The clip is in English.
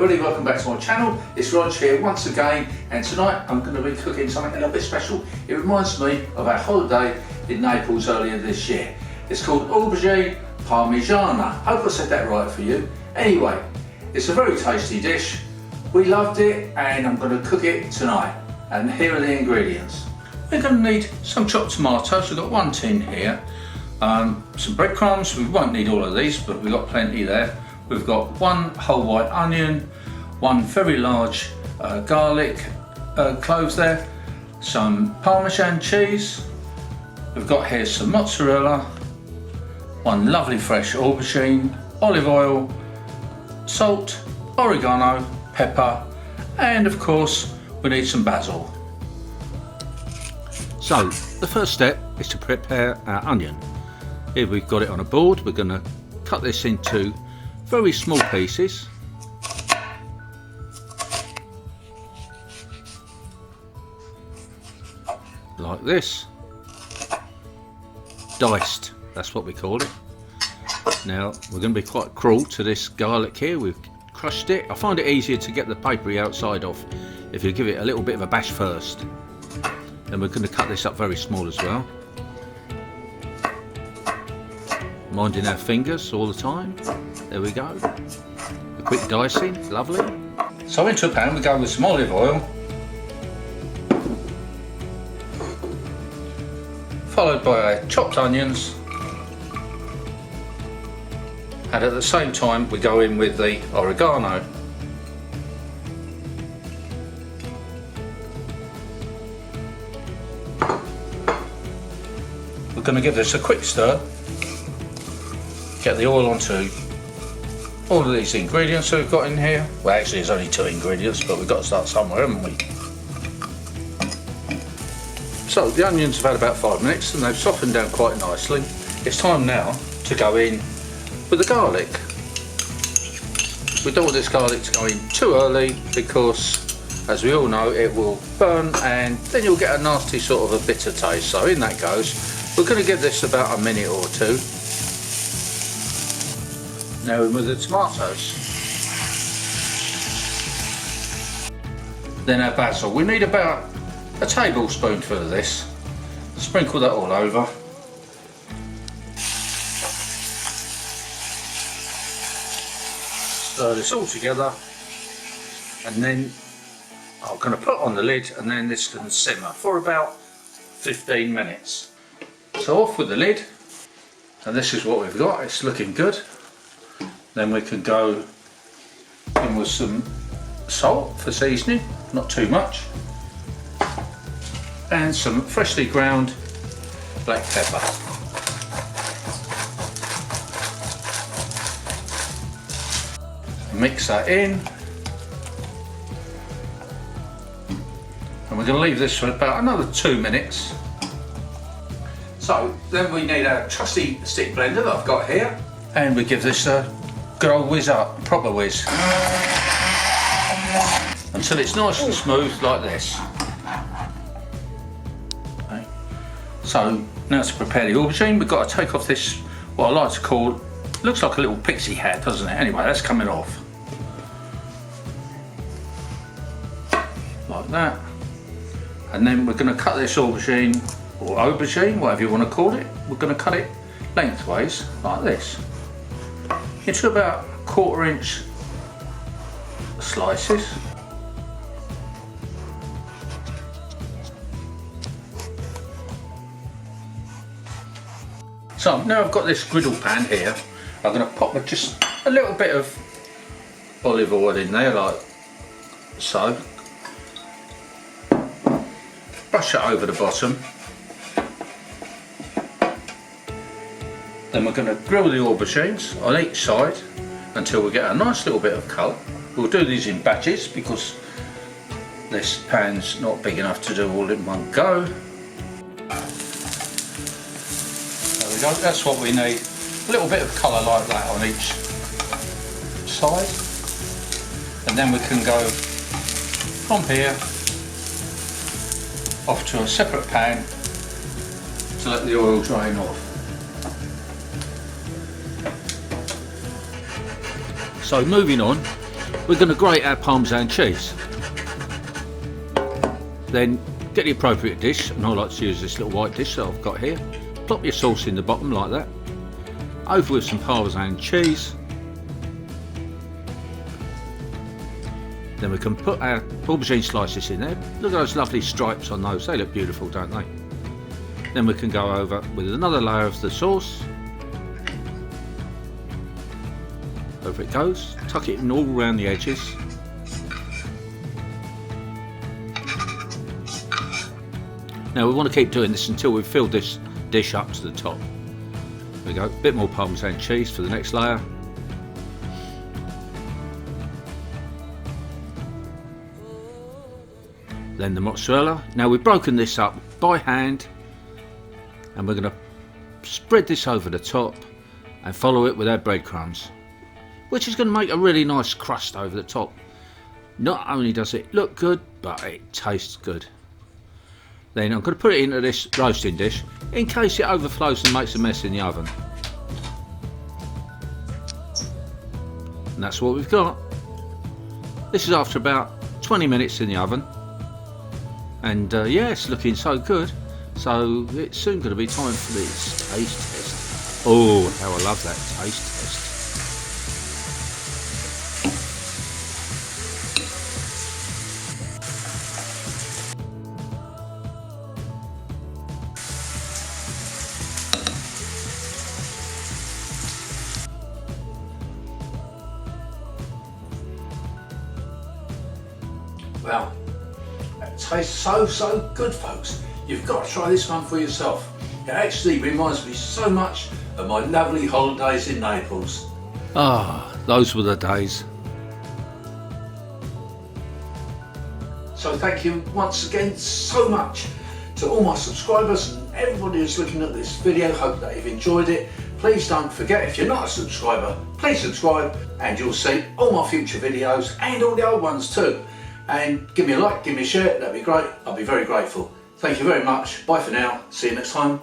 everybody, welcome back to my channel. It's Rog here once again, and tonight I'm going to be cooking something a little bit special. It reminds me of our holiday in Naples earlier this year. It's called Aubergine Parmagiana. I hope I said that right for you. Anyway, it's a very tasty dish. We loved it and I'm going to cook it tonight. And here are the ingredients. We're going to need some chopped tomatoes. We've got 1 tin here. Some breadcrumbs. We won't need all of these, but we've got plenty there. We've got 1 whole white onion, 1 very large garlic cloves there, some Parmesan cheese. We've got here some mozzarella, 1 lovely fresh aubergine, olive oil, salt, oregano, pepper, and of course we need some basil. So the first step is to prepare our onion. Here we've got it on a board. We're going to cut this into very small pieces. Like this. Diced, that's what we call it. Now we're going to be quite cruel to this garlic here. We've crushed it. I find it easier to get the papery outside off if you give it a little bit of a bash first. Then we're going to cut this up very small as well. Minding our fingers all the time. There we go. A quick dicing, lovely. So into a pan we go with some olive oil, followed by our chopped onions, and at the same time we go in with the oregano. We're going to give this a quick stir, get the oil onto all of these ingredients that we've got in here. Well, actually there's only 2 ingredients, but we've got to start somewhere, haven't we? So the onions have had about 5 minutes and they've softened down quite nicely. It's time now to go in with the garlic. We don't want this garlic to go in too early because, as we all know, it will burn and then you'll get a nasty sort of a bitter taste. So in that goes. We're going to give this about a minute or 2. Now in with the tomatoes. Then our basil. We need about a tablespoonful of this. Sprinkle that all over. Stir this all together, and then I'm going to put on the lid, and then this can simmer for about 15 minutes. So off with the lid, and this is what we've got. It's looking good. Then we can go in with some salt for seasoning, not too much, and some freshly ground black pepper. Mix that in, and we're going to leave this for about another 2 minutes. So then we need our trusty stick blender that I've got here, and we give this a good old whiz up, proper whiz, until it's nice and smooth like this. Okay. So now to prepare the aubergine, we've got to take off this, what I like to call, looks like a little pixie hat, doesn't it? Anyway, that's coming off. Like that. And then we're going to cut this aubergine, or aubergine, whatever you want to call it, we're going to cut it lengthways like this into about 1/4 inch slices. So now I've got this griddle pan here. I'm going to pop just a little bit of olive oil in there like so. Brush it over the bottom. Then we're going to grill the aubergines on each side until we get a nice little bit of colour. We'll do these in batches because this pan's not big enough to do all in one go. There we go, that's what we need. A little bit of colour like that on each side. And then we can go from here off to a separate pan to let the oil drain off. So moving on, we're going to grate our Parmesan cheese. Then get the appropriate dish, and I like to use this little white dish that I've got here. Plop your sauce in the bottom like that. Over with some Parmesan cheese. Then we can put our aubergine slices in there. Look at those lovely stripes on those, they look beautiful, don't they? Then we can go over with another layer of the sauce. Over it goes, tuck it in all around the edges. Now we want to keep doing this until we've filled this dish up to the top. There we go, a bit more Parmesan cheese for the next layer. Then the mozzarella. Now we've broken this up by hand, and we're going to spread this over the top and follow it with our breadcrumbs, which is going to make a really nice crust over the top. Not only does it look good, but it tastes good. Then I'm going to put it into this roasting dish in case it overflows and makes a mess in the oven. And that's what we've got. This is after about 20 minutes in the oven. And yeah, it's looking so good. So it's soon going to be time for this taste test. Oh, how I love that taste test. Well, that tastes so good, folks. You've got to try this one for yourself. It actually reminds me so much of my lovely holidays in Naples. Ah, those were the days. So thank you once again so much to all my subscribers and everybody who's looking at this video. Hope that you've enjoyed it. Please don't forget, if you're not a subscriber, please subscribe and you'll see all my future videos and all the old ones too. And give me a like, give me a share, that'd be great. I'll be very grateful. Thank you very much. Bye for now. See you next time.